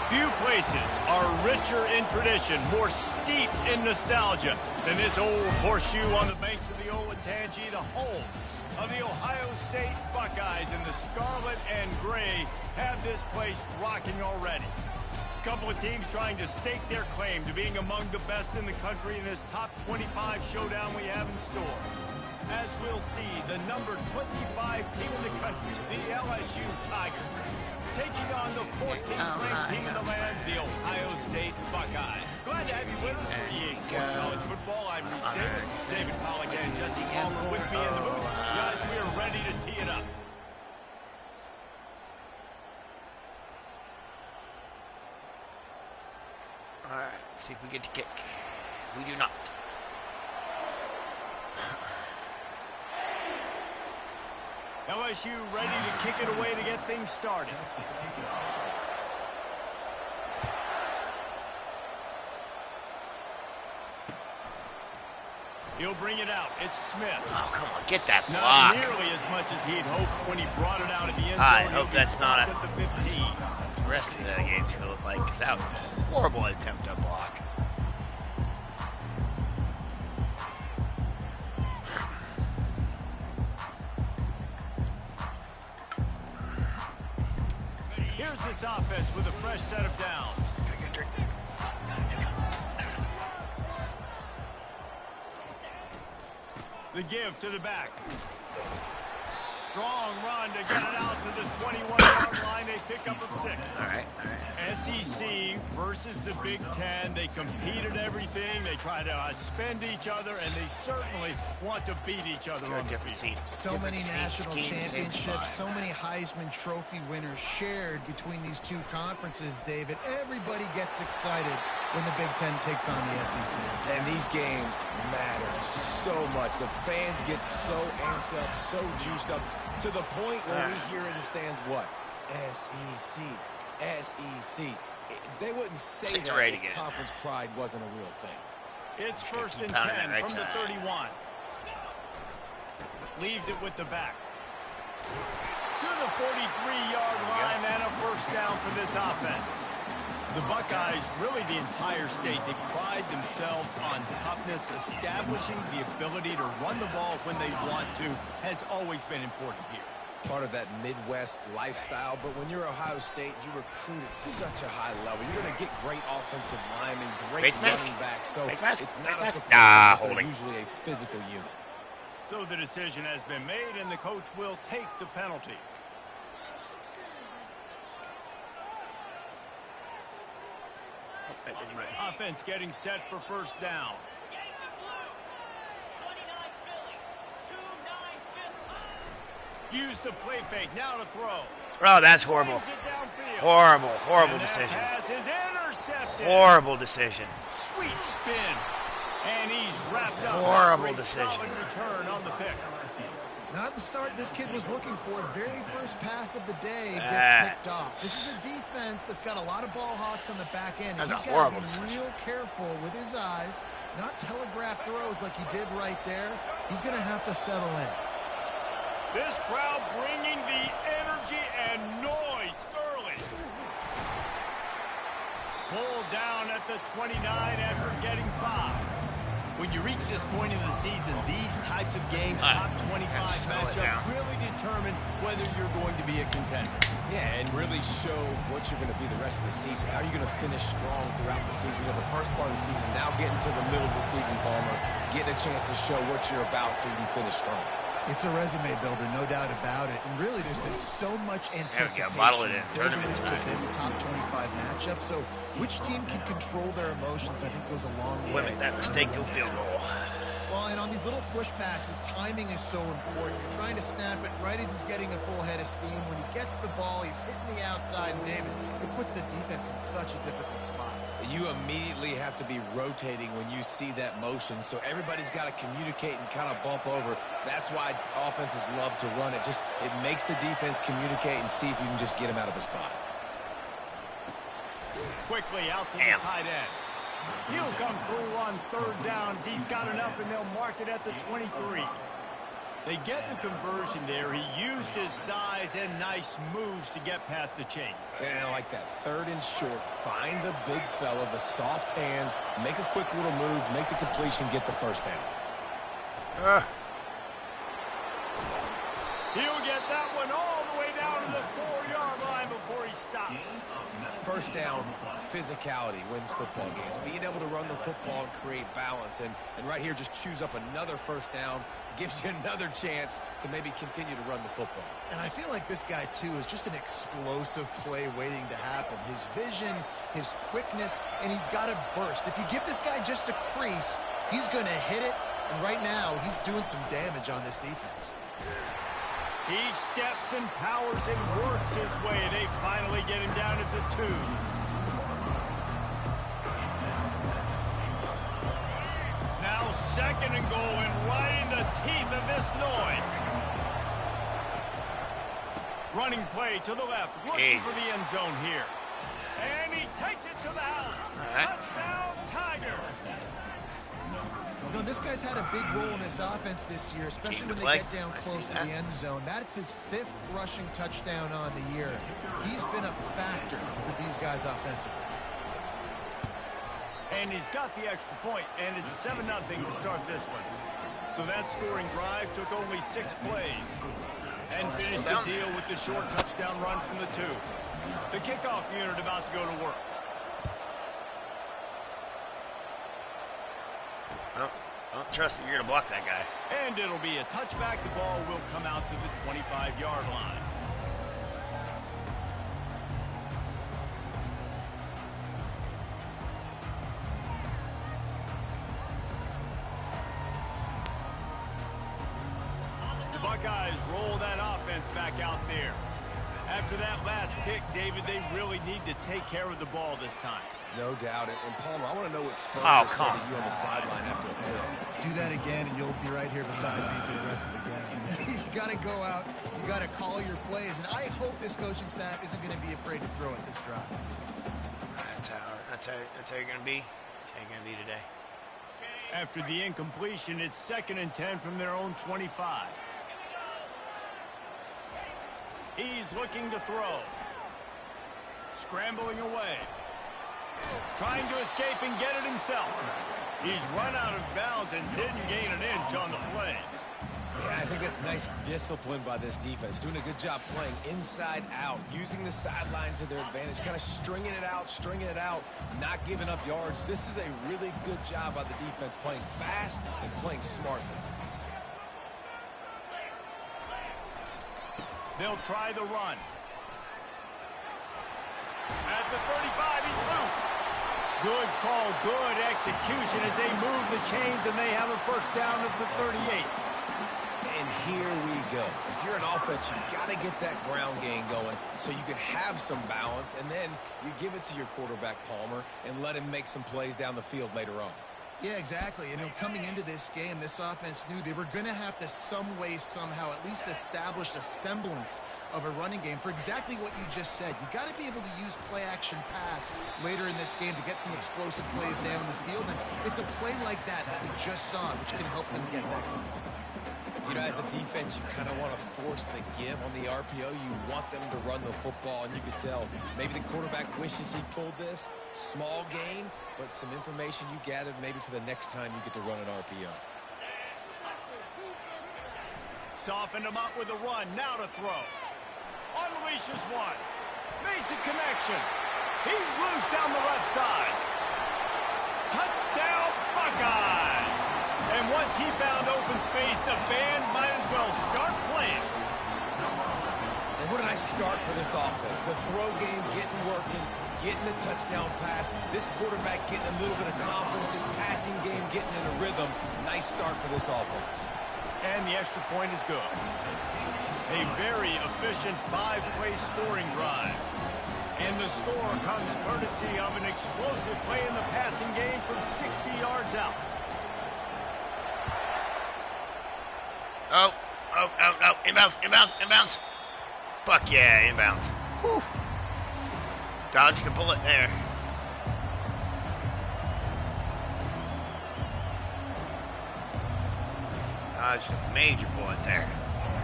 Few places are richer in tradition, more steeped in nostalgia than this old horseshoe on the banks of the Olentangy, the home of the Ohio State Buckeyes. And the scarlet and gray have this place rocking already. A couple of teams trying to stake their claim to being among the best in the country in this top 25 showdown we have in store. As we'll see, the number 25 team in the country, the LSU Tigers, taking on the 14th ranked team in the land, the Ohio State Buckeyes. Glad to have you with us for EA Sports College Football. I'm Reese Davis, David Pollack, and Jesse Palmer with me in the booth. Guys, we are ready to tee it up. All right, let's see if we get to kick. We do not. LSU ready to kick it away to get things started. He'll bring it out. It's Smith. Oh, come on, get that block. Not nearly as much as he'd hoped when he brought it out at the end zone. I hope that's not at the 15. The rest of the game's going to look like, because that was a horrible attempt to block. Here's this offense with a fresh set of downs. The give to the back. Strong run to get it out to the 21-yard line. They pick up a 6. All right. SEC versus the Big Ten. They compete at everything. They try to outspend each other, and they certainly want to beat each other on the field. So many national championships, so many Heisman Trophy winners shared between these two conferences, David. Everybody gets excited when the Big Ten takes on the SEC. And these games matter so much. The fans get so amped up, so juiced up, to the point where we hear in the stands, what? SEC. SEC. They wouldn't say that if conference pride wasn't a real thing. It's 1st and 10 from the 31. Leaves it with the back. To the 43-yard line and a first down for this offense. The Buckeyes, really the entire state, they pride themselves on toughness. Establishing the ability to run the ball when they want to has always been important here. Part of that Midwest lifestyle, but when you're Ohio State, you recruit at such a high level. You're going to get great offensive linemen, great running backs, so it's not a surprise that they're usually a physical unit. So the decision has been made, and the coach will take the penalty. Offense getting set for first down. Use the play fake, now to throw. Oh, that's horrible. Horrible decision. Horrible decision. Sweet spin. And he's wrapped up. Horrible decision. Solid return on the pick. Not the start this kid was looking for. Very first pass of the day gets picked off. This is a defense that's got a lot of ball hawks on the back end. That's he's got to be real careful with his eyes, not telegraph throws like he did right there. He's going to have to settle in. This crowd bringing the energy and noise early. Pulled down at the 29 after getting 5. When you reach this point in the season, these types of games, top 25 matchups, really determine whether you're going to be a contender. Yeah, and really show what you're going to be the rest of the season. How are you going to finish strong throughout the season? You know, the first part of the season, now getting to the middle of the season, Palmer, getting a chance to show what you're about so you can finish strong. It's a resume builder, no doubt about it. And really, there's been so much anticipation building into this top 25 matchup. So which team can control their emotions, I think, goes a long way. Limit that mistake to a field goal. Well, and on these little push passes, timing is so important. You're trying to snap it right as he's getting a full head of steam. When he gets the ball, he's hitting the outside, and David, it puts the defense in such a difficult spot. You immediately have to be rotating when you see that motion, so everybody's got to communicate and kind of bump over. That's why offenses love to run it. Just it makes the defense communicate and see if you can just get him out of a spot. Quickly out to the tight end. He'll come through on third down as he's got enough, and they'll mark it at the 23. They get the conversion there. He used his size and nice moves to get past the chain. And I like that. 3rd and short. Find the big fella, the soft hands, make a quick little move, make the completion, get the first down. He'll get that one all the way down to the 4-yard line before he stops. First down, physicality wins football games. Being able to run the football and create balance. And right here, just choose up another first down, gives you another chance to maybe continue to run the football. And I feel like this guy, too, is just an explosive play waiting to happen. His vision, his quickness, and he's got a burst. If you give this guy just a crease, he's going to hit it. And right now, he's doing some damage on this defense. He steps and powers and works his way. They finally get him down at the 2. Now 2nd and goal, and right in the teeth of this noise. Running play to the left, looking for the end zone here. And he takes it to the house. Touchdown, Tigers. You know, this guy's had a big role in this offense this year, especially when they get down close to the end zone. That's his 5th rushing touchdown on the year. He's been a factor for these guys offensively. And he's got the extra point, and it's 7-0 to start this one. So that scoring drive took only 6 plays. And finished the deal with the short touchdown run from the 2. The kickoff unit about to go to work. Well, I don't trust that you're going to block that guy. And it'll be a touchback. The ball will come out to the 25-yard line. The Buckeyes roll that offense back out there. After that last pick, David, they really need to take care of the ball this time. No doubt. And Palmer, I want to know what Spurs said to you on the sideline after a pick. Do that again, and you'll be right here beside me for the rest of the game. You got to go out. You got to call your plays. And I hope this coaching staff isn't going to be afraid to throw it this drive. That's how you're going to be. That's how you're going to be today. After the incompletion, it's 2nd and 10 from their own 25. He's looking to throw. Scrambling away. Trying to escape and get it himself. He's run out of bounds and didn't gain an inch on the play. Yeah, I think that's nice discipline by this defense. Doing a good job playing inside out, using the sideline to their advantage, kind of stringing it out, not giving up yards. This is a really good job by the defense, playing fast and playing smartly. They'll try the run. At the 35, he's loose. Good call, good execution as they move the chains, and they have a first down at the 38. And here we go. If you're an offense, you've got to get that ground game going so you can have some balance, and then you give it to your quarterback, Palmer, and let him make some plays down the field later on. Yeah, exactly. And coming into this game, this offense knew they were going to have to some way, somehow, at least establish a semblance of a running game for exactly what you just said. You got to be able to use play-action pass later in this game to get some explosive plays down the field. And it's a play like that we just saw, which can help them get that going. You know, as a defense, you kind of want to force the give on the RPO. You want them to run the football, and you can tell maybe the quarterback wishes he pulled this. Small gain, but some information you gathered maybe for the next time you get to run an RPO. Softened him up with a run. Now to throw. Unleashes one. Makes a connection. He's loose down the left side. Touchdown, Buckeyes! And once he found open space, the band might as well start playing. And what a nice start for this offense. The throw game getting working, getting the touchdown pass. This quarterback getting a little bit of confidence. This passing game getting in a rhythm. Nice start for this offense. And the extra point is good. A very efficient 5-play scoring drive. And the score comes courtesy of an explosive play in the passing game from 60 yards out. Oh, inbounds. Fuck yeah, inbounds. Whew. Dodged a bullet there. Dodged a major bullet there.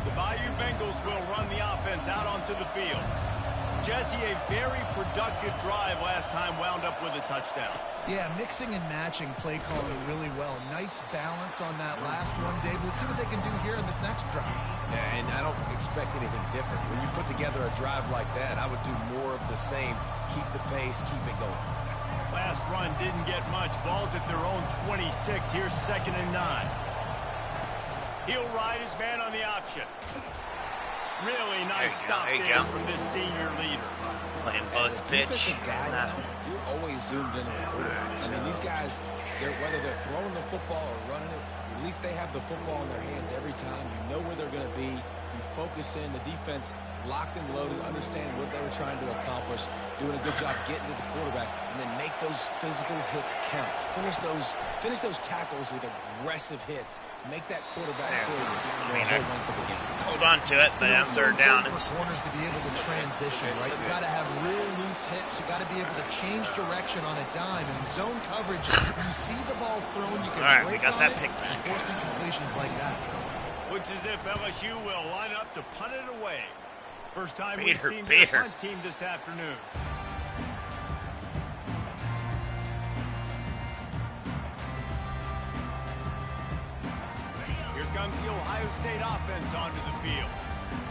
The Bayou Bengals will run the offense out onto the field. Jesse, a very productive drive last time wound up with a touchdown. Yeah, mixing and matching play calling really well. Nice balance on that last one, Dave. Let's see what they can do here in this next drive. Yeah, and I don't expect anything different. When you put together a drive like that, I would do more of the same. Keep the pace, keep it going. Last run didn't get much. Ball's at their own 26. Here's 2nd and 9. He'll ride his man on the option. Really nice stop there from this senior leader. Playing both pitch. Guy now, you're always zoomed into the quarterback. I mean, these guys, whether they're throwing the football or running it, at least they have the football in their hands every time. You know where they're going to be. You focus in. The defense locked and loaded, understand what they were trying to accomplish, doing a good job getting to the quarterback, and then make those physical hits count. Finish those tackles with aggressive hits. Make that quarterback feel you for the whole length of the game. Hold on to it, but on 3rd down, for corners to be able to transition, right? You got to have real loose hits. You got to be able to change direction on a dime. And in zone coverage, you see the ball thrown, you can we got that pick back. Forcing completions like that. Looks as if LSU will line up to punt it away. First time we've seen their punt team this afternoon. Here comes the Ohio State offense onto the field.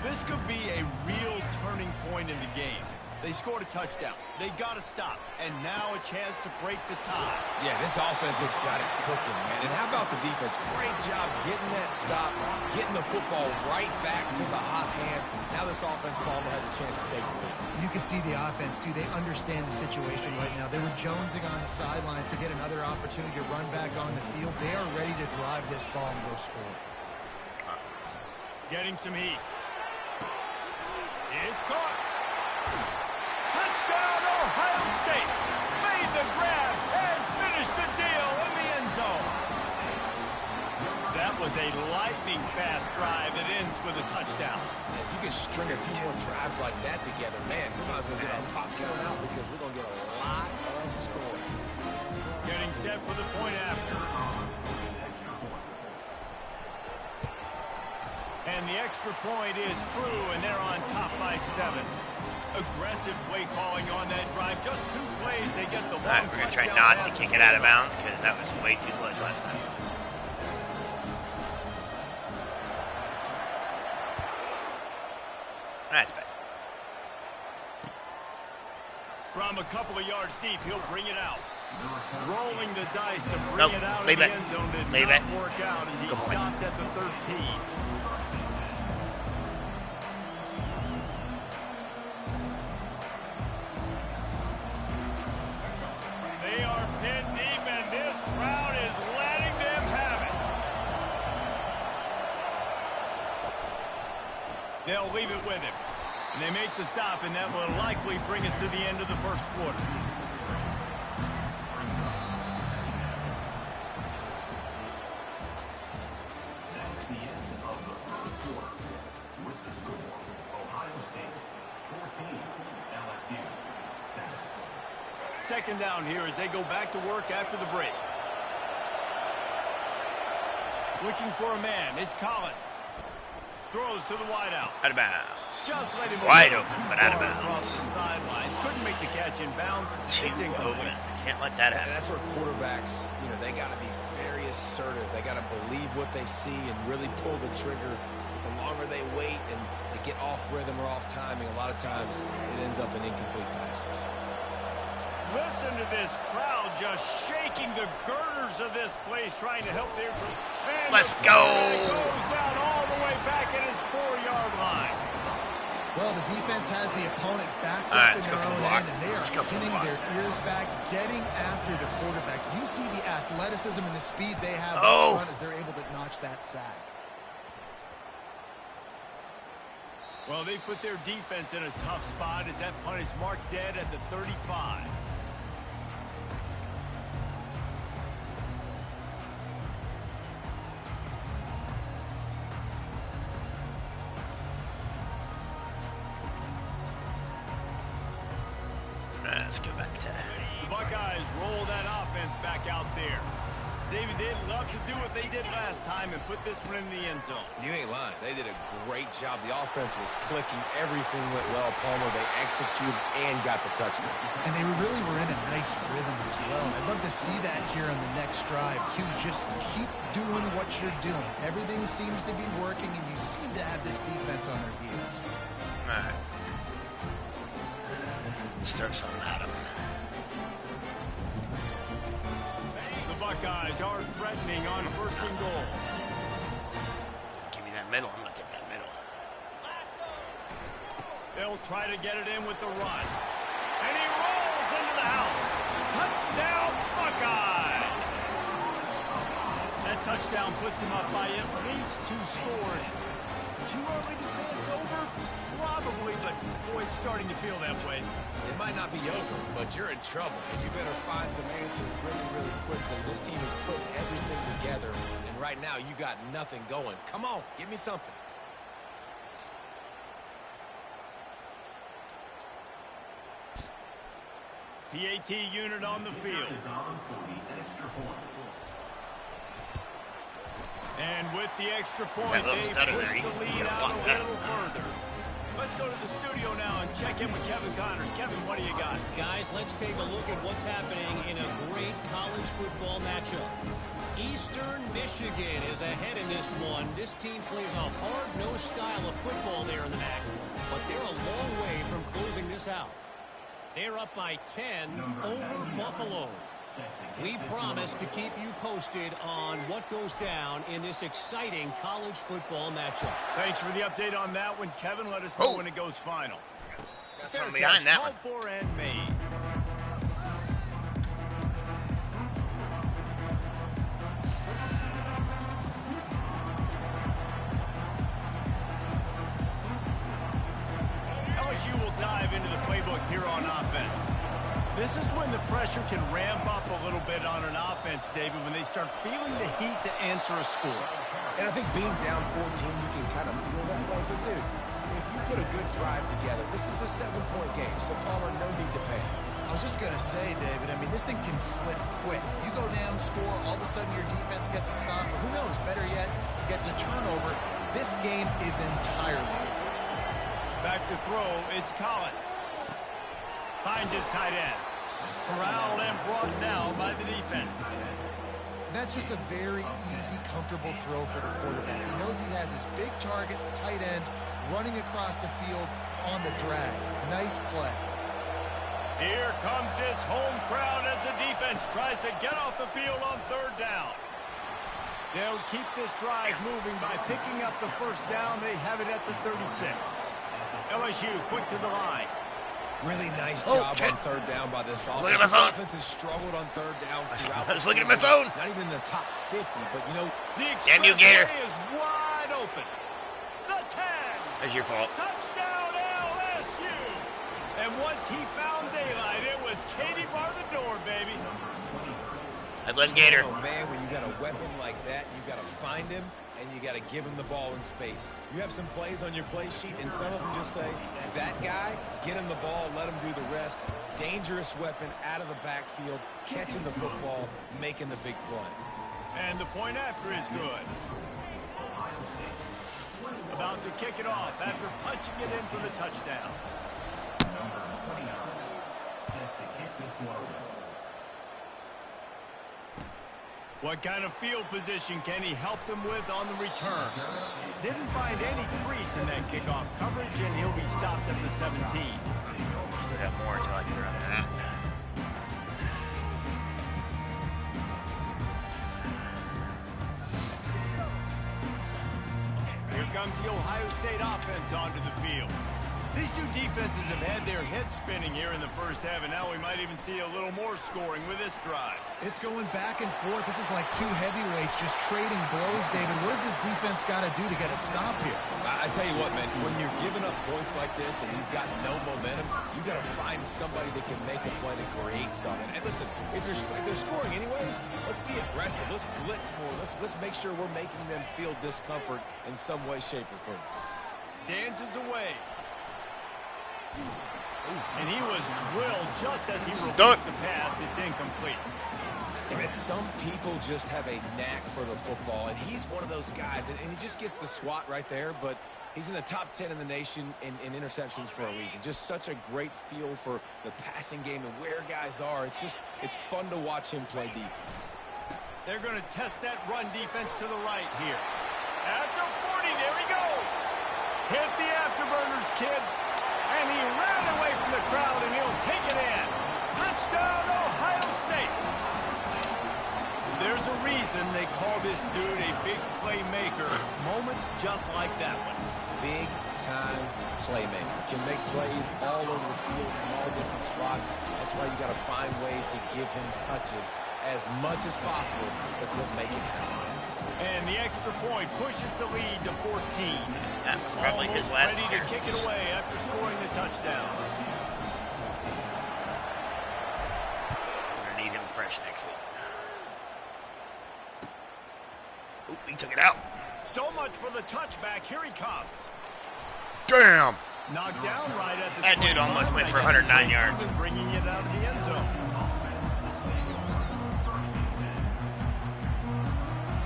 This could be a real turning point in the game. They scored a touchdown. They got to stop. And now a chance to break the tie. Yeah, this offense has got it cooking, man. And how about the defense? Great job getting that stop, getting the football right back to the hot hand. Now this offense, Palmer, has a chance to take the lead. You can see the offense, too. They understand the situation right now. They were jonesing on the sidelines to get another opportunity to run back on the field. They are ready to drive this ball and go score. Getting some heat. It's caught. Touchdown, Ohio State. Made the grab and finished the deal in the end zone. That was a lightning-fast drive that ends with a touchdown. If you can string a few more drives like that together, man, we might as well get our popcorn out because we're going to get a lot of scoring. Getting set for the point after. And the extra point is true, and they're on top by 7. Aggressive play calling on that drive. Just 2 plays, they get the long we're going to try not to kick it out of bounds because that was way too close last time. That's bad. From a couple of yards deep, he'll bring it out. Rolling the dice to bring it out of the end zone did not work out as he stopped at the 13. They are pinned deep, and this crowd is letting them have it. They'll leave it with him. And they make the stop, and that will likely bring us to the end of the first quarter. That's the end of the first quarter. With the score, Ohio State 14, LSU 7. Second down here as they go back to work after the break. Looking for a man. It's Collins. Throws to the wideout. Out of bounds. Just let him wide open, but out of bounds. Across the sidelines. Couldn't make the catch in bounds. Too open. Can't let that happen. And that's where quarterbacks, they got to be very assertive. They got to believe what they see and really pull the trigger. But the longer they wait and they get off rhythm or off timing, a lot of times it ends up in incomplete passes. Listen to this crowd just shaking the girders of this place, trying to help their group. Let's go. Goes down all the way back at his 4-yard line. Well, the defense has the opponent backed up in their own end, and they are pinning their ears back, getting after the quarterback. You see the athleticism and the speed they have up front as they're able to notch that sack. Well, they put their defense in a tough spot as that punt is marked dead at the 35. Let's go back to that. The Buckeyes roll that offense back out there. David, they'd love to do what they did last time and put this one in the end zone. You ain't lying. They did a great job. The offense was clicking. Everything went well, Palmer. They executed and got the touchdown. And they really were in a nice rhythm as well. I'd love to see that here on the next drive, too. Just keep doing what you're doing. Everything seems to be working, and you seem to have this defense on their heels. All right. Let's throw something at him. The Buckeyes are threatening on first and goal. Give me that middle. I'm going to take that middle. They'll try to get it in with the run. And he rolls into the house. Touchdown, Buckeyes! That touchdown puts them up by at least 2 scores. Too early to say it's over? Probably, but boy, it's starting to feel that way. It might not be over, but you're in trouble, and you better find some answers really, really quickly. This team is putting everything together, and right now you got nothing going. Come on, give me something. PAT unit on the field. Is on for the extra point. And with the extra point, That little they stutter push there, the you lead gotta out block a that. little further. Let's go to the studio now and check in with Kevin Connors. Kevin, what do you got? Guys, let's take a look at what's happening in a great college football matchup. Eastern Michigan is ahead in this one. This team plays a hard-nosed style of football there in the MAC, but they're a long way from closing this out. They're up by 10 over Buffalo. We promise to keep you posted on what goes down in this exciting college football matchup. Thanks for the update on that one, Kevin. Let us know when it goes final. Got something behind that one. Called for and made. LSU will dive into the playbook here on offense. This is when the pressure can ramp up a little bit on an offense, David, when they start feeling the heat to answer a score. And I think being down 14, you can kind of feel that way. But, dude, if you put a good drive together, this is a 7-point game, so Palmer, no need to panic. I was just going to say, David, I mean, this thing can flip quick. You go down, score, all of a sudden your defense gets a stop, or who knows, better yet, gets a turnover. This game is entirely different. Back to throw, it's Collins. Finds his tight end. Corralled and brought down by the defense. That's just a very easy, comfortable throw for the quarterback. He knows he has his big target, the tight end, running across the field on the drag. Nice play. Here comes this home crowd as the defense tries to get off the field on third down. They'll keep this drive moving by picking up the first down. They have it at the 36. LSU quick to the line. Really nice job on third down by this offense. Look at my phone. This offense has struggled on third downs throughout. I was looking at my phone. Not even in the top 50, but, you know, The Damn you, Gator. expressway is wide open. The 10. That's your fault. Touchdown LSU. And once he found daylight, it was Katie bar the door, baby. I blame Gator. oh, man, when you got a weapon like that, you got to find him, and you got to give him the ball in space. You have some plays on your play sheet, and some of them just say, that guy, get him the ball, let him do the rest. Dangerous weapon out of the backfield, catching the football, making the big play. And the point after is good. About to kick it off after punching it in for the touchdown. Number 29, set to kick this one. What kind of field position can he help them with on the return? Didn't find any crease in that kickoff coverage, and he'll be stopped at the 17. Still got more until I get around to that. Here comes the Ohio State offense onto the field. These two defenses have had their heads spinning here in the first half, and now we might even see a little more scoring with this drive. It's going back and forth. This is like two heavyweights just trading blows, David. What does this defense got to do to get a stop here? I tell you what, man, when you're giving up points like this and you've got no momentum, you got to find somebody that can make a play to create something. And listen, if they're scoring anyways, let's be aggressive. Let's blitz more. Let's make sure we're making them feel discomfort in some way, shape, or form. Dances away. And he was drilled just as he released the pass. It's incomplete. And some people just have a knack for the football, and he's one of those guys, and he just gets the swat right there, but he's in the top 10 in the nation in interceptions for a reason. Just such a great feel for the passing game and where guys are. It's fun to watch him play defense. They're going to test that run defense to the right here. At the 40, there he goes. Hit the afterburners, kid. And he ran away from the crowd, and he'll take it in. Touchdown, Ohio State. There's a reason they call this dude a big playmaker. Moments just like that one. Big-time playmaker. Can make plays all over the field from all different spots. That's why you got to find ways to give him touches as much as possible because he'll make it happen. And the extra point pushes the lead to 14. That was probably his last ready to kick it away after scoring the touchdown. We're going to need him fresh next week. Oop, he took it out. So much for the touchback. Here he comes. Damn. Knocked down right at the That dude almost went for 109 yards. Bringing it out of the end zone.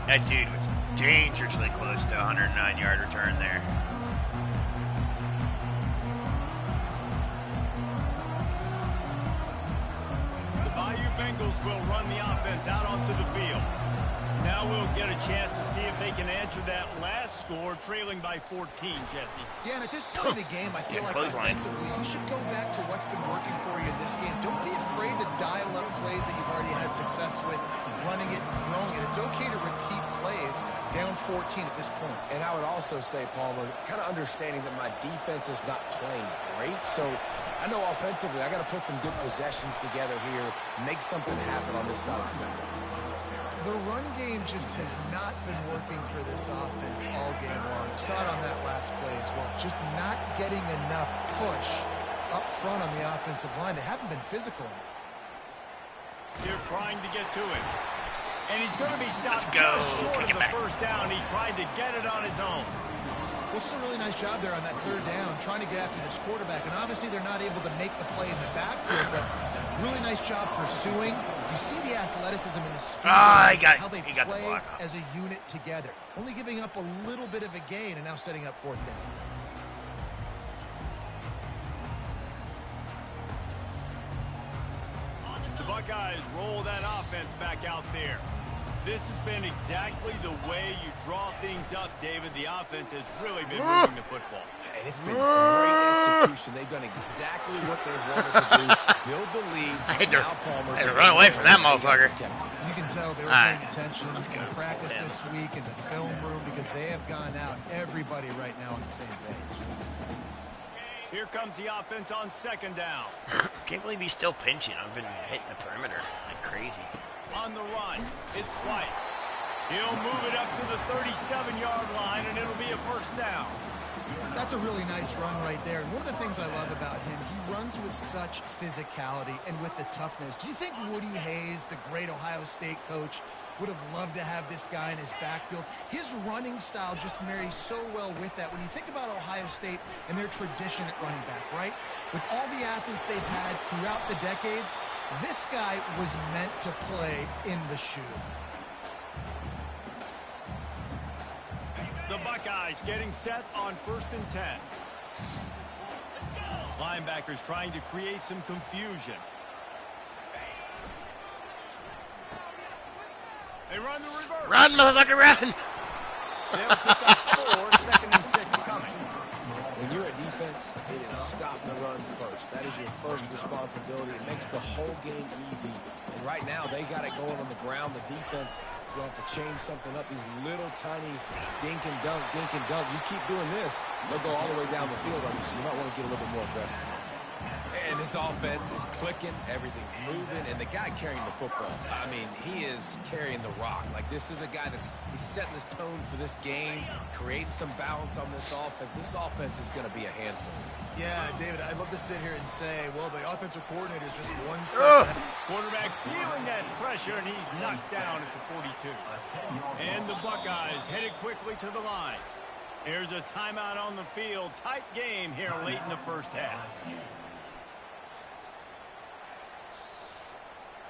That dude was dangerously close to a 109-yard return there. The Bayou Bengals will run the offense out onto the field. Now we'll get a chance to see if they can answer that last score, trailing by 14, Jesse. Yeah, and at this point in the game, I feel like offensively, you should go back to what's been working for you in this game. Don't be afraid to dial up plays that you've already had success with, running it and throwing it. It's okay to repeat plays down 14 at this point. And I would also say, Palmer, kind of understanding that my defense is not playing great, so I know offensively I got to put some good possessions together here, make something happen on this side of the field. The run game just has not been working for this offense all game long. We saw it on that last play as well. Just not getting enough push up front on the offensive line. They haven't been physical. They're trying to get to it. And he's going to be stopped just short of the first down. He tried to get it on his own. Well, it's a really nice job there on that third down, trying to get after this quarterback. And obviously they're not able to make the play in the backfield, but really nice job pursuing. You see the athleticism and the speed, how they play as a unit together. Only giving up a little bit of a gain and now setting up fourth down. The Buckeyes roll that offense back out there. This has been exactly the way you draw things up, David. The offense has really been moving the football. And it's been great execution. They've done exactly what they wanted to do. Build the lead. I had to run away from that motherfucker. You can tell they were paying attention in practice this week in the film room because they have gone out, everybody right now on the same page. Here comes the offense on second down. Can't believe he's still pinching. I've been hitting the perimeter like crazy. On the run, it's White. He'll move it up to the 37-yard line, and it'll be a first down. That's a really nice run right there. And one of the things I love about him, he runs with such physicality and with the toughness. Do you think Woody Hayes, the great Ohio State coach, would have loved to have this guy in his backfield? His running style just marries so well with that. When you think about Ohio State and their tradition at running back, right? With all the athletes they've had throughout the decades, this guy was meant to play in the shoe. The Buckeyes getting set on 1st and 10. Linebackers trying to create some confusion. They run the reverse. Run, motherfucker, run! They'll pick up 4, 2nd and 6 coming. When you're a defense, it is stop the run first. That is your first responsibility. It makes the whole game easy. And right now, they got it going on the ground. The defense is going to have to change something up. These little tiny dink and dunk, dink and dunk. You keep doing this, they'll go all the way down the field on you, so you might want to get a little bit more aggressive. And this offense is clicking, everything's moving, and the guy carrying the football, I mean, he is carrying the rock. Like, this is a guy he's setting this tone for this game, creating some balance on this offense. This offense is going to be a handful. Yeah, David, I'd love to sit here and say, well, the offensive coordinator is just one step ahead. Quarterback feeling that pressure, and he's knocked down at the 42. And the Buckeyes headed quickly to the line. Here's a timeout on the field. Tight game here late in the first half.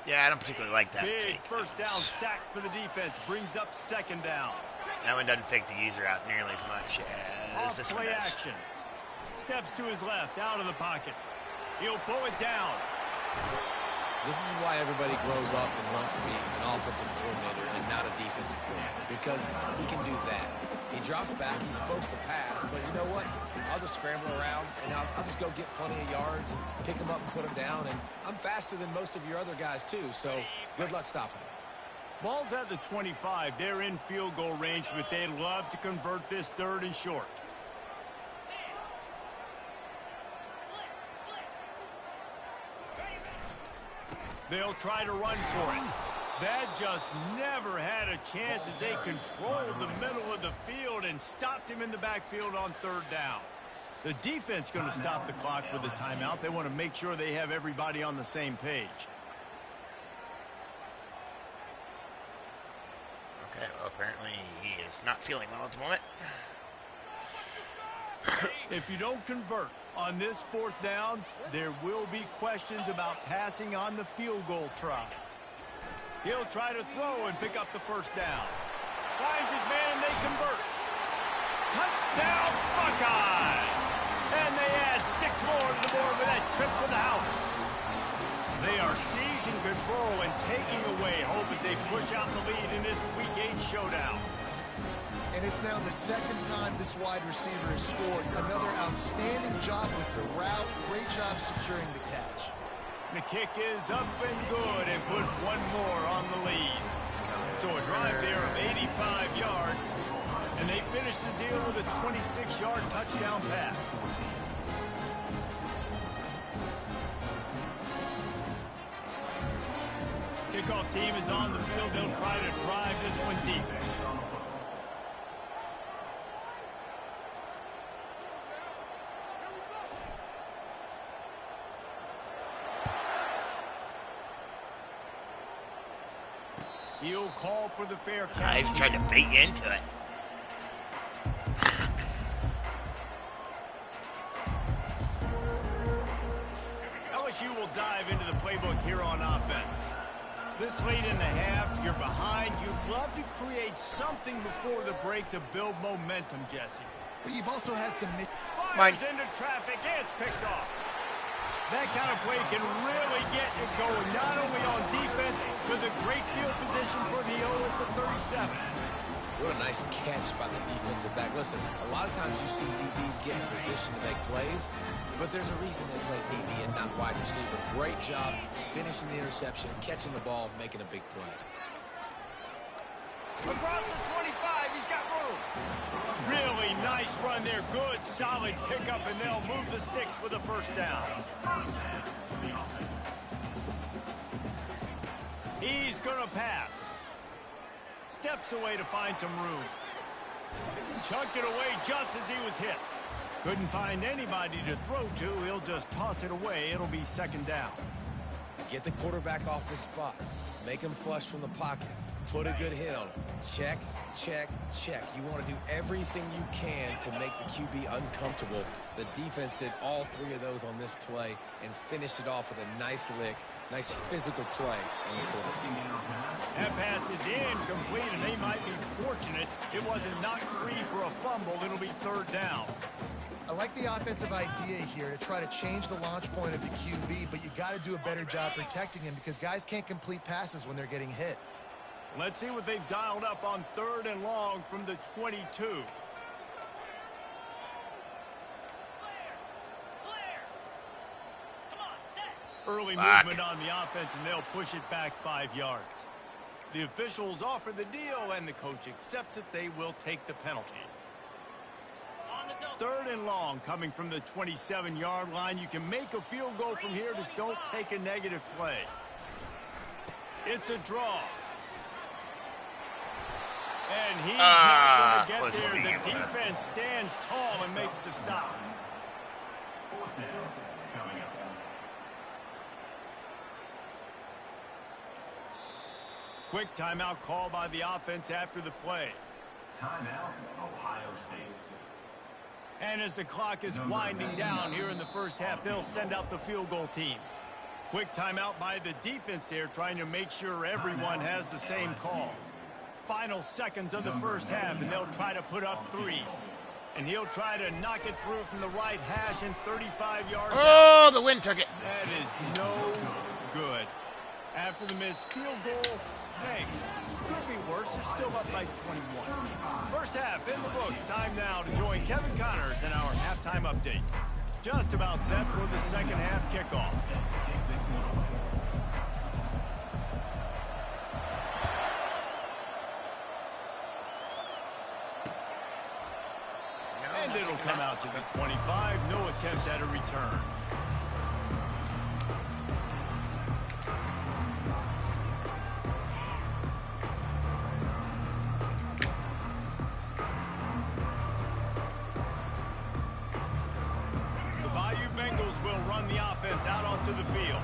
Yeah, I don't particularly like that. Big first down sack for the defense. Brings up second down. That one doesn't fake the user out nearly as much as this one Off-play does. action. Steps to his left, out of the pocket. He'll pull it down. This is why everybody grows up and wants to be an offensive coordinator and not a defensive coordinator, because he can do that. He drops back, he's supposed to pass, but you know what? I'll just scramble around, and I'll just go get plenty of yards and pick him up and put him down, and I'm faster than most of your other guys, too, so good luck stopping him. Ball's at the 25. They're in field goal range, but they'd love to convert this third and short. They'll try to run for it. That just never had a chance as they controlled the middle of the field and stopped him in the backfield on third down. The defense going to stop the clock with a timeout. They want to make sure they have everybody on the same page. Okay, well, apparently he is not feeling well at the moment. If you don't convert on this fourth down, there will be questions about passing on the field goal try. He'll try to throw and pick up the first down. Finds his man and they convert. Touchdown Buckeyes! And they add 6 more to the board with that trip to the house. They are seizing control and taking away hope as they push out the lead in this Week 8 showdown. And it's now the second time this wide receiver has scored. Another outstanding job with the route. Great job securing the catch. The kick is up and good and put one more on the lead. So a drive there of 85 yards. And they finish the deal with a 26-yard touchdown pass. Kickoff team is on the field. They'll try to drive this one deep. He'll call for the fair catch. He's trying to bait you into it. LSU will dive into the playbook here on offense. This late in the half, you're behind. You'd love to create something before the break to build momentum, Jesse. But you've also had some... Fires into traffic, and it's picked off. That kind of play can really get it going, not only on defense, but a great field position for the O at the 37. What a nice catch by the defensive back. Listen, a lot of times you see DBs get in position to make plays, but there's a reason they play DB and not wide receiver. Great job finishing the interception, catching the ball, making a big play. Across the 25, he's got room. Really nice run there. Good, solid pickup, and they'll move the sticks for the first down. He's going to pass. Steps away to find some room. Chunked it away just as he was hit. Couldn't find anybody to throw to. He'll just toss it away. It'll be second down. Get the quarterback off his spot. Make him flush from the pocket. Put a good hit on him. Check, check, check. You want to do everything you can to make the QB uncomfortable. The defense did all 3 of those on this play and finished it off with a nice lick, nice physical play on the quarterback. That pass is incomplete, and they might be fortunate it wasn't knocked free for a fumble. It'll be third down. I like the offensive idea here to try to change the launch point of the QB, but you got to do a better job protecting him because guys can't complete passes when they're getting hit. Let's see what they've dialed up on third and long from the 22. Early movement on the offense, and they'll push it back 5 yards. The officials offer the deal, and the coach accepts it. They will take the penalty. Third and long coming from the 27-yard line. You can make a field goal from here. Just don't take a negative play. It's a draw. And he's not going to get there. The defense stands tall and makes the stop. Fourth down coming up. Quick timeout call by the offense after the play. Timeout, Ohio State. And as the clock is winding down here in the first half, they'll send out the field goal team. Quick timeout by the defense there, trying to make sure everyone has the same call. Final seconds of the first half, and they'll try to put up 3. And he'll try to knock it through from the right hash and 35 yards Oh, out. the wind took it. That is no good. After the missed field goal, hey, could be worse. They're still up by 21. First half in the books. Time now to join Kevin Connors in our halftime update. Just about set for the second half kickoff. And it'll come out to the 25. No attempt at a return. The offense out onto the field.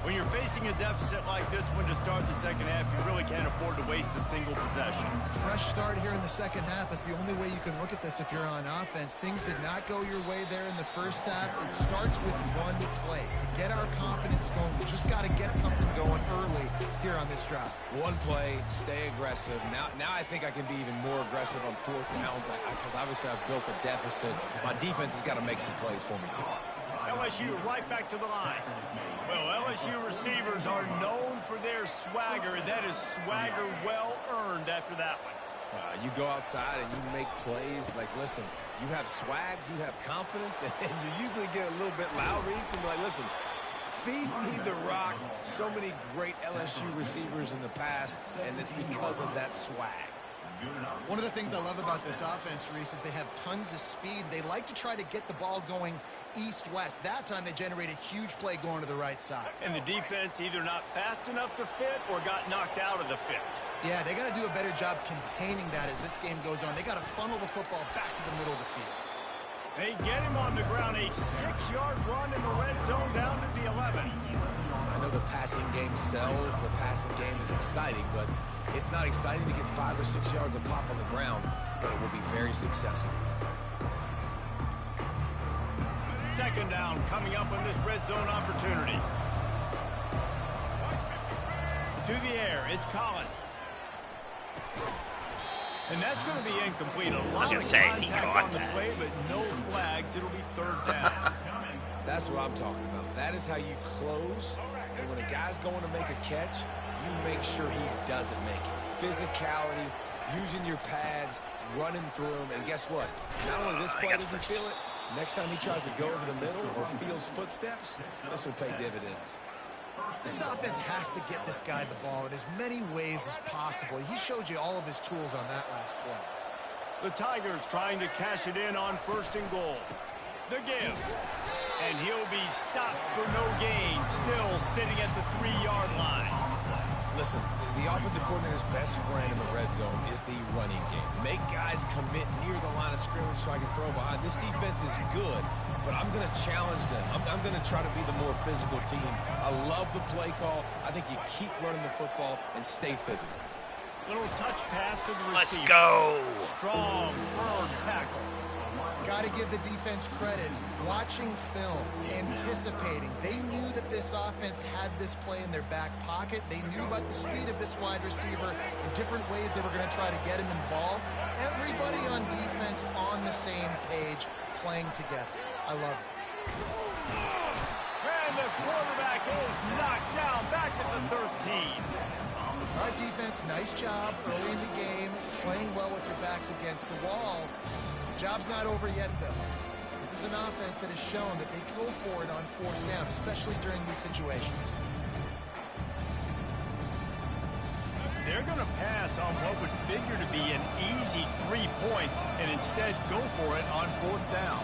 When you're facing a deficit like this one to start the second half, you really can't afford to waste a single possession. Fresh start here in the second half. That's the only way you can look at this if you're on offense. Things did not go your way there in the first half. It starts with one play. To get our confidence going, we just got to get something going early here on this drive. One play, stay aggressive. Now I think I can be even more aggressive on 4th downs because obviously I've built a deficit. My defense has got to make some plays for me too. LSU right back to the line. Well, LSU receivers are known for their swagger. That is swagger well earned after that one. You go outside and you make plays. Like, listen, you have swag, you have confidence, and you usually get a little bit loud recently. Like, listen, feed me the rock. So many great LSU receivers in the past, and it's because of that swag. One of the things I love about this offense, Reese, is they have tons of speed. They like to try to get the ball going east-west. That time they generate a huge play going to the right side. And the defense either not fast enough to fit or got knocked out of the fit. Yeah, they got to do a better job containing that as this game goes on. They got to funnel the football back to the middle of the field. They get him on the ground, a 6-yard run in the red zone down to the 11. I know the passing game sells, the passing game is exciting, but it's not exciting to get 5 or 6 yards of pop on the ground, but it will be very successful. Second down coming up on this red zone opportunity. To the air, it's Collins. And that's going to be incomplete. A lot of contact on the play, but no flags. It'll be 3rd down. That's what I'm talking about. That is how you close. And when a guy's going to make a catch, you make sure he doesn't make it. Physicality, using your pads, running through them. And guess what? Not only this play does he feel it, next time he tries to go over the middle or feels footsteps, this will pay dividends. This offense has to get this guy the ball in as many ways as possible. He showed you all of his tools on that last play. The Tigers trying to cash it in on 1st and goal. The give. And he'll be stopped for no gain, still sitting at the 3-yard line. Listen, the offensive coordinator's best friend in the red zone is the running game. Make guys commit near the line of scrimmage so I can throw behind. This defense is good, but I'm going to challenge them. I'm going to try to be the more physical team. I love the play call. I think you keep running the football and stay physical. Little touch pass to the receiver. Let's go. Strong, firm tackle. Got to give the defense credit. Watching film, anticipating. They knew that this offense had this play in their back pocket. They knew about the speed of this wide receiver and different ways they were going to try to get him involved. Everybody on defense on the same page, playing together. I love it. And the quarterback is knocked down back at the 13. All right, defense, nice job early in the game, playing well with your backs against the wall. Job's not over yet, though. This is an offense that has shown that they go for it on 4th down, especially during these situations. They're going to pass on what would figure to be an easy 3 points and instead go for it on 4th down.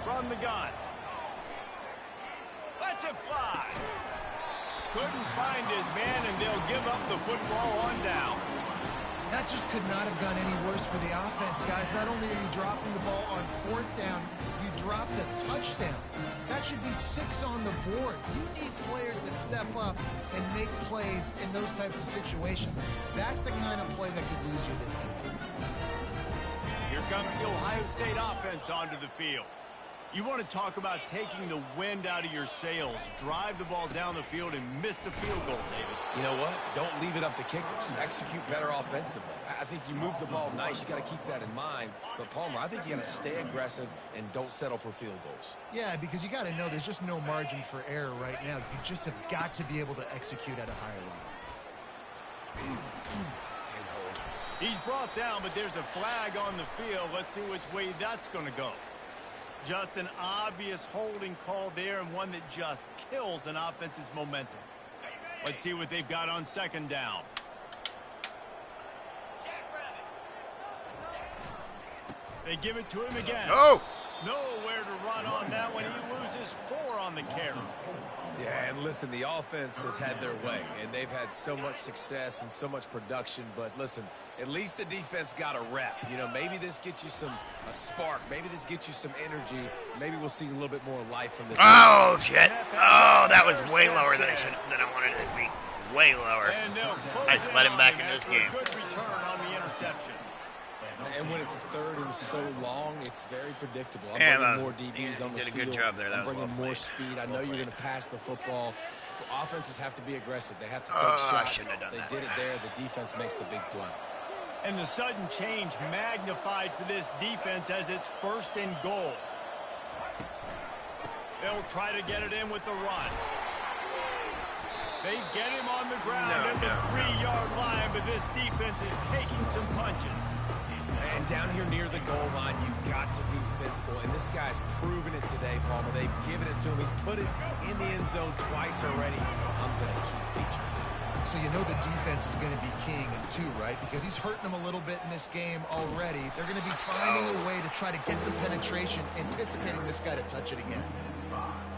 From the gun. Lets it fly. Couldn't find his man, and they'll give up the football on downs. That just could not have gone any worse for the offense, guys. Not only are you dropping the ball on 4th down, you dropped a touchdown. That should be 6 on the board. You need players to step up and make plays in those types of situations. That's the kind of play that could lose you this game. Here comes the Ohio State offense onto the field. You want to talk about taking the wind out of your sails. Drive the ball down the field and miss the field goal, David. You know what? Don't leave it up to kickers. Execute better offensively. I think you move the ball nice. You got to keep that in mind. But, Palmer, I think you got to stay aggressive and don't settle for field goals. Yeah, because you got to know there's just no margin for error right now. You just have got to be able to execute at a higher level. He's brought down, but there's a flag on the field. Let's see which way that's going to go. Just an obvious holding call there, and one that just kills an offense's momentum. Let's see what they've got on second down. They give it to him again. Oh! Nowhere to run on that one. He loses 4 on the carry. Yeah, and listen, the offense has had their way, and they've had so much success and so much production. But listen, at least the defense got a rep. You know, maybe this gets you a spark. Maybe this gets you some energy. Maybe we'll see a little bit more life from this. Oh, shit. Oh, that was way lower than I wanted it to be. Way lower. I just let him back in this game. Good return on the interception. And when it's third and so long, it's very predictable. I'm Yeah, bringing more DBs on the field. did a good job there. That I'm was bringing well more played. speed. I know you're going to pass the football. So offenses have to be aggressive. They have to take I shots. shouldn't have done They that. did it there. The defense makes the big play. And the sudden change magnified for this defense as it's 1st and goal. They'll try to get it in with the run. They get him on the ground at the 3-yard line, but this defense is taking some punches. And down here near the goal line, you've got to be physical. And this guy's proven it today, Palmer. They've given it to him. He's put it in the end zone twice already. I'm going to keep featuring him. So you know the defense is going to be king too, right? Because he's hurting them a little bit in this game already. They're going to be finding a way to try to get some penetration, anticipating this guy to touch it again.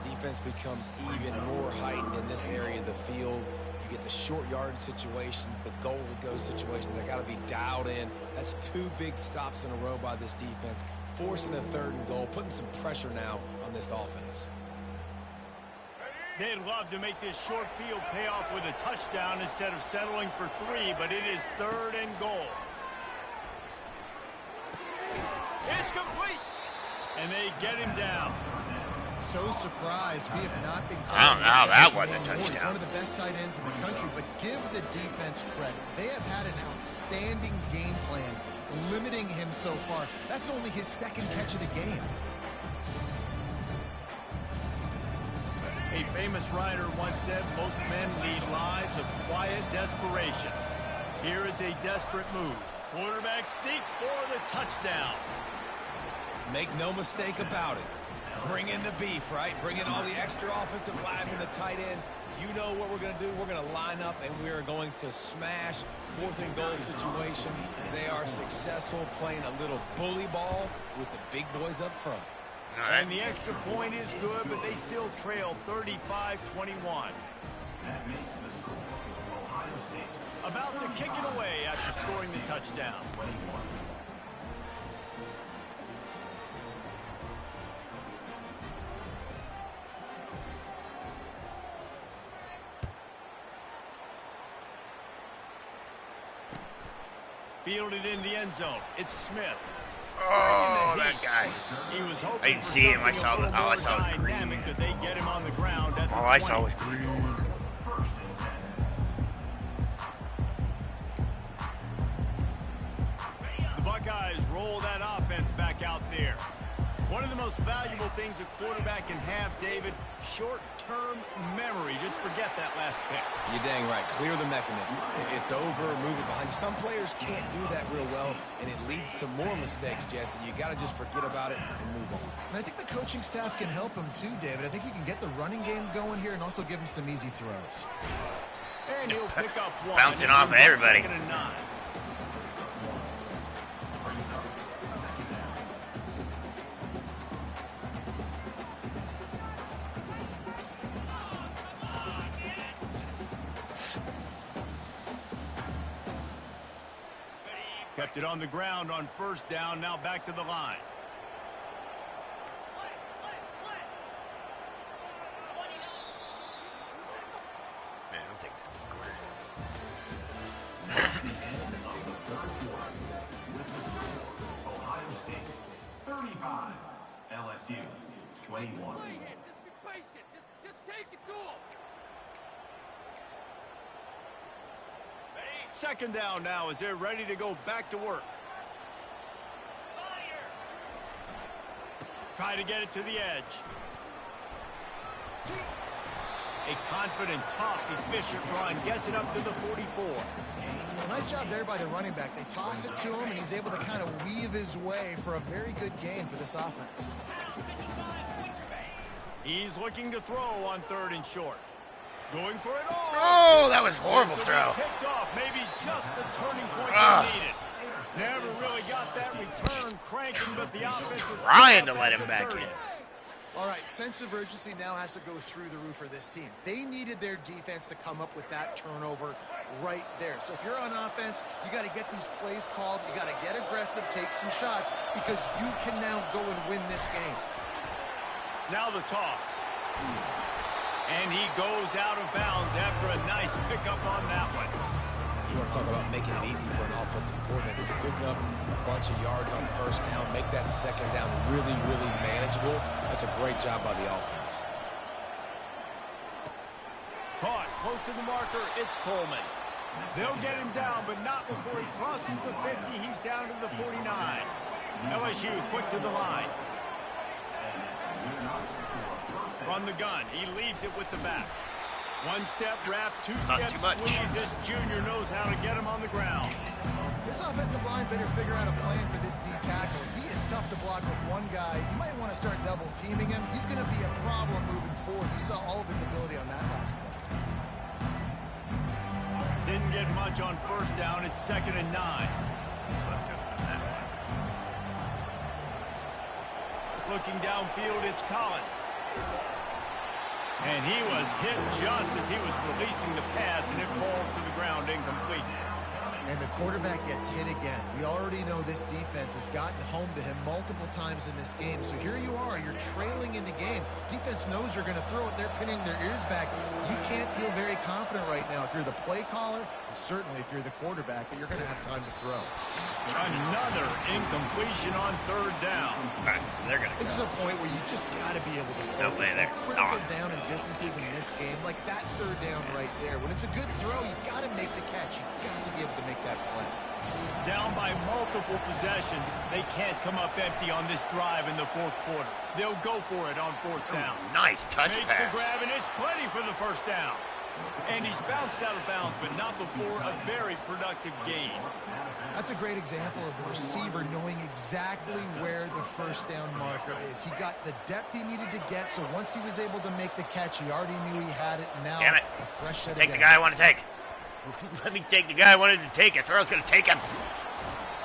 Defense becomes even more heightened in this area of the field. You get the short yard situations, the goal to go situations. They got to be dialed in. That's 2 big stops in a row by this defense, forcing a 3rd and goal, putting some pressure now on this offense. They'd love to make this short field pay off with a touchdown instead of settling for 3, but it is 3rd and goal. It's complete! And they get him down. So surprised. We have not been. I don't know how that wasn't a He's touchdown. one of the best tight ends in the country, but give the defense credit. They have had an outstanding game plan, limiting him so far. That's only his 2nd catch of the game. A famous writer once said, most men lead lives of quiet desperation. Here is a desperate move. Quarterback sneak for the touchdown. Make no mistake about it. Bring in the beef, right? Bring in all the extra offensive linemen, the tight end. You know what we're going to do. We're going to line up, and we are going to smash 4th and goal situation. They are successful playing a little bully ball with the big boys up front. And the extra point is good, but they still trail 35-21. That makes the score Ohio State About to kick it away after scoring the touchdown. 21. Fielded in the end zone. It's Smith. Oh, that guy. He was hoping I didn't for see him. I something saw a little all I more saw was green. dynamic that they get him on the ground at the All I 20. saw was green. The Buckeyes roll that offense back out there. One of the most valuable things a quarterback can have, David, short-term memory. Just forget that last pick. You're dang right. Clear the mechanism. It's over, move it behind you. Some players can't do that real well, and it leads to more mistakes, Jesse. You got to just forget about it and move on. And I think the coaching staff can help him too, David. I think you can get the running game going here and also give him some easy throws. And he'll pick up one. Bouncing off of everybody. 2nd and 9. Kept it on the ground on 1st down. Now back to the line. Man, I'll take that for quarter. Ohio State 35, LSU 21. Just be patient. Just take it to him. Second down now as they're ready to go back to work. Try to get it to the edge. A confident, tough, efficient run gets it up to the 44. Nice job there by the running back. They toss it to him, and he's able to kind of weave his way for a very good gain for this offense. He's looking to throw on 3rd and short. Going for it all. Oh, that was a horrible throw. Picked off, maybe just the turning point they needed. Never really got that return cranking, but the offense is trying to let him back in. All right, sense of urgency now has to go through the roof for this team. They needed their defense to come up with that turnover right there. So if you're on offense, you got to get these plays called. You got to get aggressive, take some shots, because you can now go and win this game. Now the toss. And he goes out of bounds after a nice pickup on that one. You want to talk about making it easy for an offensive coordinator to pick up a bunch of yards on 1st down, make that 2nd down really, really manageable. That's a great job by the offense. Caught close to the marker, it's Coleman. They'll get him down, but not before he crosses the 50. He's down to the 49. LSU quick to the line. Run the gun. He leaves it with the back. 1-step wrap, 2-step squeeze. This junior knows how to get him on the ground. This offensive line better figure out a plan for this D tackle. He is tough to block with one guy. You might want to start double teaming him. He's going to be a problem moving forward. You saw all of his ability on that last play. Didn't get much on 1st down. It's 2nd and 9. Looking downfield, it's Collins. And he was hit just as he was releasing the pass, and it falls to the ground incomplete. And the quarterback gets hit again. We already know this defense has gotten home to him multiple times in this game. So here you are, you're trailing in the game. Defense knows you're going to throw it. They're pinning their ears back. You can't feel very confident right now if you're the play caller, and certainly if you're the quarterback, that you're going to have time to throw. Another incompletion on 3rd down. All right, so they're gonna This is a point where you just got to be able to no focus way on critical down and distances in this game, like that 3rd down right there. When it's a good throw, you got to make the catch. You got to be able to make that play. Down by multiple possessions. They can't come up empty on this drive in the 4th quarter. They'll go for it on 4th down. Nice touch Makes pass. the grab, and it's plenty for the 1st down. And he's bounced out of bounds, but not before a very productive gain. That's a great example of the receiver knowing exactly where the 1st down marker is. He got the depth he needed to get, so once he was able to make the catch, he already knew he had it. Now, damn it. a fresh set Take of the guy I want to take. Let me take the guy I wanted to take. It's where I was going to take him.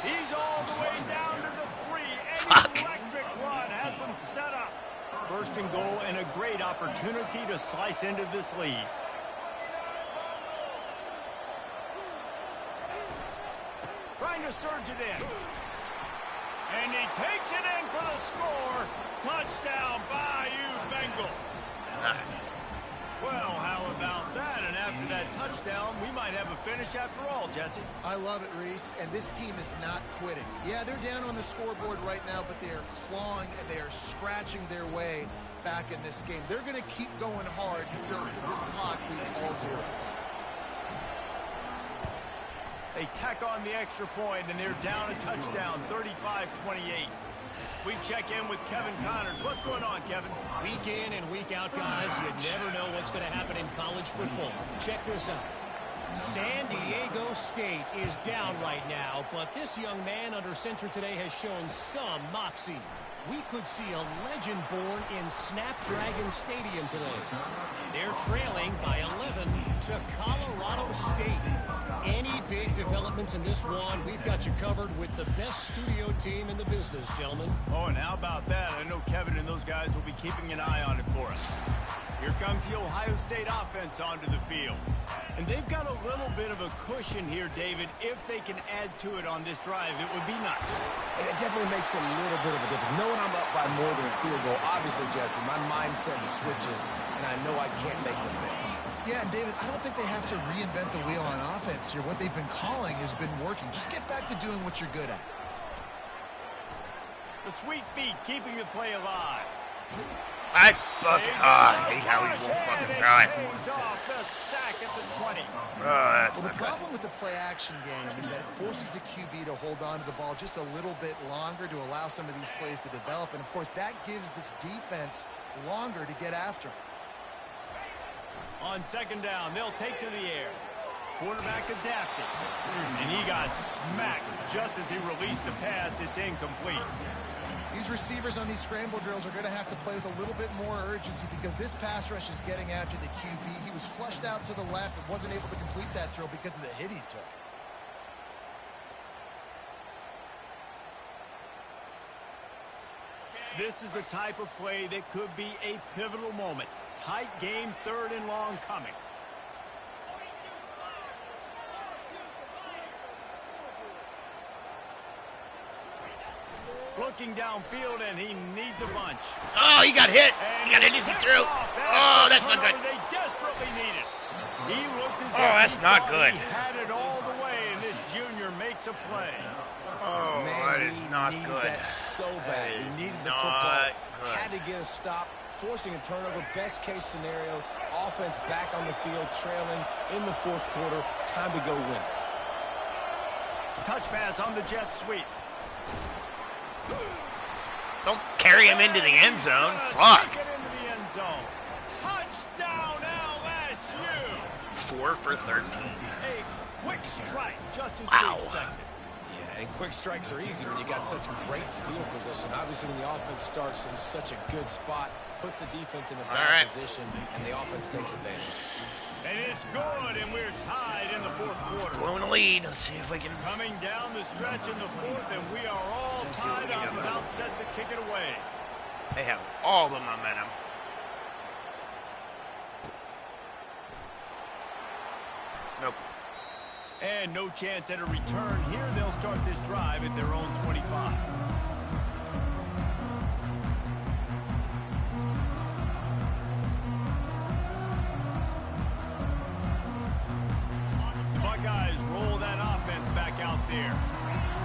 He's all the way down to the 3. Fuck. An electric run has him set up. 1st and goal, and a great opportunity to slice into this lead. Trying to surge it in. And he takes it in for the score. Touchdown, Bayou Bengals. Well, how about that? And after that touchdown, we might have a finish after all, Jesse. I love it, Reese, and this team is not quitting. Yeah, they're down on the scoreboard right now, but they are clawing and they are scratching their way back in this game. They're going to keep going hard until this clock reads all 0. They tack on the extra point, and they're down a touchdown, 35-28. We check in with Kevin Connors. What's going on, Kevin? Week in and week out, guys, you never know what's going to happen in college football. Check this out. San Diego State is down right now, but this young man under center today has shown some moxie. We could see a legend born in Snapdragon Stadium today. They're trailing by 11 to Colorado State. Any big developments in this one, we've got you covered with the best studio team in the business, gentlemen. Oh, and how about that? I know Kevin and those guys will be keeping an eye on it for us. Here comes the Ohio State offense onto the field. And they've got a little bit of a cushion here, David. If they can add to it on this drive, it would be nice. And it definitely makes a little bit of a difference. Knowing I'm up by more than a field goal, obviously, Jesse, my mindset switches, and I know I can't make mistakes. Yeah, and David, I don't think they have to reinvent the wheel on offense here. What they've been calling has been working. Just get back to doing what you're good at. The sweet feet keeping the play alive. I hate how he won't fucking throw it. Oh, that's Well, the not good. problem with the play-action game is that it forces the QB to hold on to the ball just a little bit longer to allow some of these plays to develop. And, of course, that gives this defense longer to get after him. On second down, they'll take to the air. Quarterback adapting. And he got smacked just as he released the pass. It's incomplete. These receivers on these scramble drills are going to have to play with a little bit more urgency because this pass rush is getting after the QB. He was flushed out to the left but wasn't able to complete that throw because of the hit he took. This is the type of play that could be a pivotal moment. Tight game, third and long coming. Looking downfield, and he needs a bunch. Oh, he got hit. He got hit as he threw. Oh, that's not good. They desperately need it. He looked as that's not good. He had it all the way, and this junior makes a play. Oh, Man, that is not we needed good. that so bad. That is We needed the not football. good. Had to get a stop, forcing a turnover. Best case scenario, offense back on the field, trailing in the fourth quarter. Time to go win it. Touch pass on the jet sweep. Don't carry him into the end zone. Gonna Fuck. take it into the end zone. Touchdown LSU. 4 for 13. A quick strike, just as Wow. we expected. Yeah, and quick strikes are easy when you got such great field position. Obviously, when the offense starts in such a good spot, puts the defense in a bad right. position, and the offense takes advantage. And it's good, and we're tied in the fourth quarter. Blowing a lead. Let's see if we can. Coming down the stretch in the fourth, and we are all tied up, about set to kick it away. They have all the momentum. Nope. And no chance at a return here. They'll start this drive at their own 25. The Buckeyes roll that offense back out there.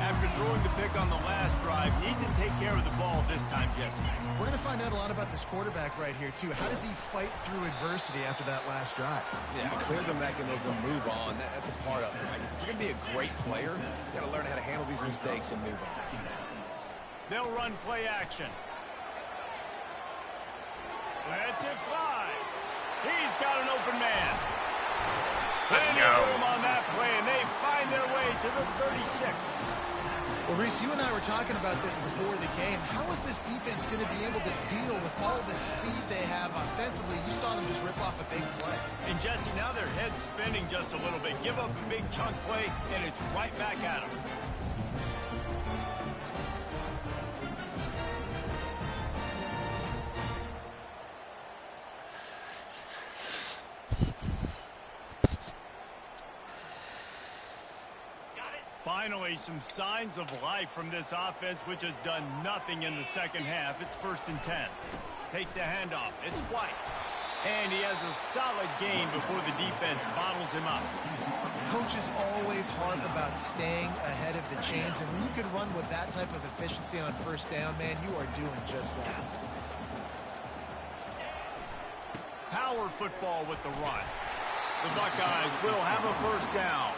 After throwing the pick on the last drive, need to take care of the ball this time, Jesse. We're going to find out a lot about this quarterback right here, too. How does he fight through adversity after that last drive? Yeah, clear the mechanism, move on. That's a part of it, right? If you're going to be a great player, you got to learn how to handle these mistakes and move on. They'll run play action. Let's it fly. He's got an open man. Let's Plenty go. of room on that play, and they find their way to the 36. Well, Reese, you and I were talking about this before the game. How is this defense going to be able to deal with all the speed they have offensively? You saw them just rip off a big play. And Jesse, now their head's spinning just a little bit. Give up a big chunk play, and it's right back at them. Finally, some signs of life from this offense, which has done nothing in the second half. It's 1st and 10. Takes the handoff. It's White. And he has a solid gain before the defense bottles him up. Coaches always harp about staying ahead of the chains, and when you can run with that type of efficiency on first down, man, you are doing just that. Power football with the run. The Buckeyes will have a first down.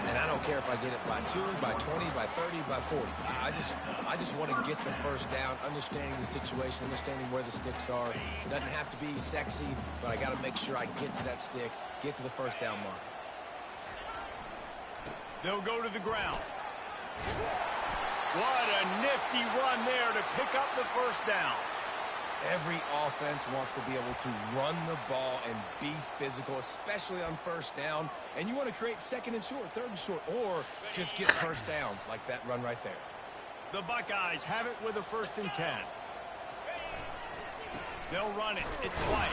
And I don't care if I get it by 2, by 20, by 30, by 40. I just want to get the first down, understanding the situation, understanding where the sticks are. It doesn't have to be sexy, but I got to make sure I get to that stick, get to the first down mark. They'll go to the ground. What a nifty run there to pick up the first down. Every offense wants to be able to run the ball and be physical, especially on first down. And you want to create 2nd and short, 3rd and short, or just get first downs like that run right there. The Buckeyes have it with a 1st and 10. They'll run it. It's White.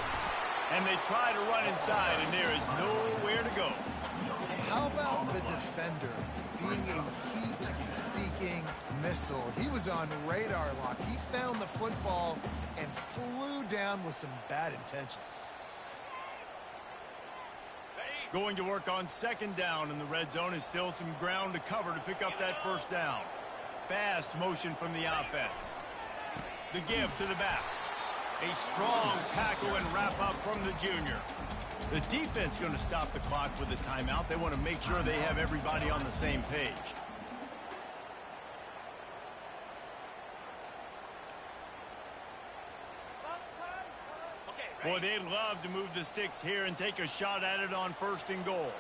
And they try to run inside, and there is nowhere to go. How about the defender being a heat-seeking missile? He was on radar lock. He found the football and flew down with some bad intentions. Going to work on 2nd down, and the red zone is still some ground to cover to pick up that first down. Fast motion from the offense. The give to the back. A strong tackle and wrap up from the junior. The defense going to stop the clock with a timeout. They want to make sure they have everybody on the same page. Boy, they'd love to move the sticks here and take a shot at it on 1st and goal.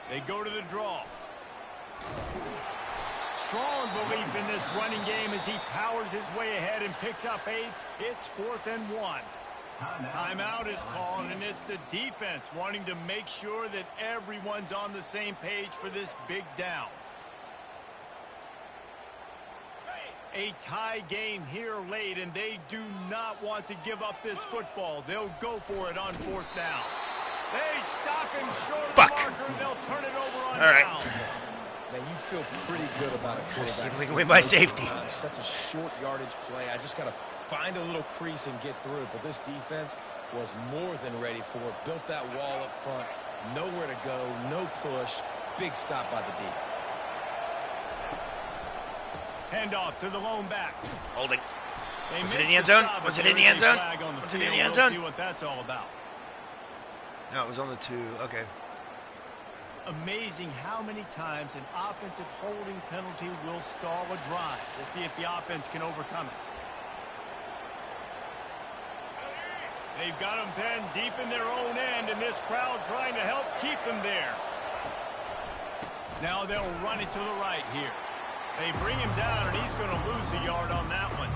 They go to the draw. Strong belief in this running game as he powers his way ahead and picks up 8. It's 4th and 1. Timeout is called, and it's the defense wanting to make sure that everyone's on the same page for this big down. A tie game here late, and they do not want to give up this football. They'll go for it on 4th down. They stop him short of the marker, and they'll turn it over on downs. Man, you feel pretty good about a quarterback. We can win by safety. Such a short yardage play. I just got to find a little crease and get through. But this defense was more than ready for it. Built that wall up front. Nowhere to go. No push. Big stop by the D. Handoff to the lone back. Holding. Was it in the end zone? Was it in the end zone? Was it in the end zone? See what that's all about. No, it was on the 2. Okay. Amazing how many times an offensive holding penalty will stall a drive. We'll see if the offense can overcome it. They've got them pinned deep in their own end, and this crowd trying to help keep them there. Now they'll run it to the right here. They bring him down, and he's going to lose a yard on that one.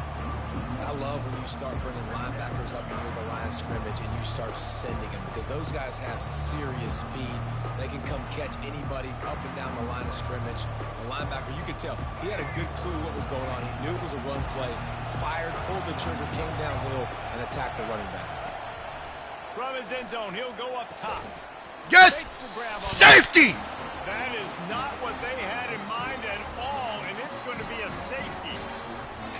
I love when you start bringing linebackers up near the line of scrimmage and you start sending them, because those guys have serious speed. They can come catch anybody up and down the line of scrimmage. The linebacker, you could tell, he had a good clue what was going on. He knew it was a run play, fired, pulled the trigger, came downhill, and attacked the running back. From his end zone, he'll go up top. Yes! Safety! That is not what they had in mind at all, and it's going to be a safety.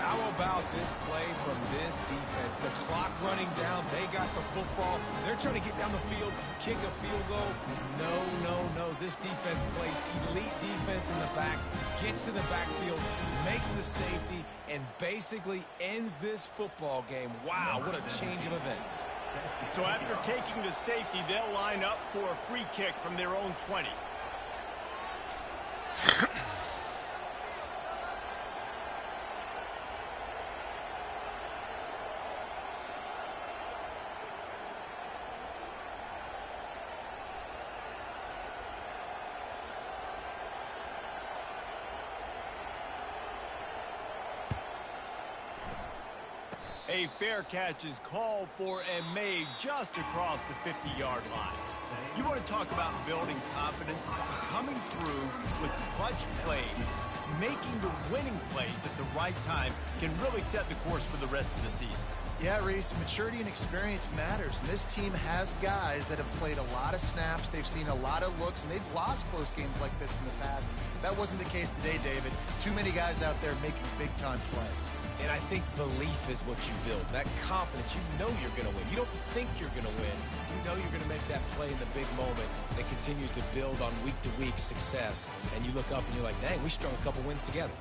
How about this play from this defense? The clock running down. They got the football. They're trying to get down the field, kick a field goal. No, no, no. This defense plays elite defense in the back, gets to the backfield, makes the safety, and basically ends this football game. Wow, what a change of events. So after taking the safety, they'll line up for a free kick from their own 20. A fair catch is called for and made just across the 50-yard line. You want to talk about building confidence? Coming through with clutch plays, making the winning plays at the right time can really set the course for the rest of the season. Yeah, Reese, maturity and experience matters. And this team has guys that have played a lot of snaps. They've seen a lot of looks, and they've lost close games like this in the past. That wasn't the case today, David. Too many guys out there making big-time plays. And I think belief is what you build. That confidence, you know you're going to win. You don't think you're going to win. You know you're going to make that play in the big moment that continues to build on week-to-week success. And you look up and you're like, dang, we strung a couple wins together.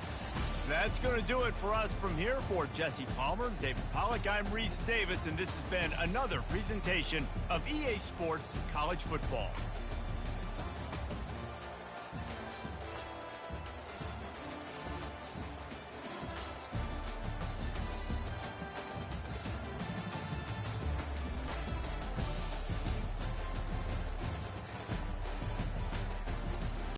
That's going to do it for us from here. For Jesse Palmer, David Pollack, I'm Reese Davis, and this has been another presentation of EA Sports College Football.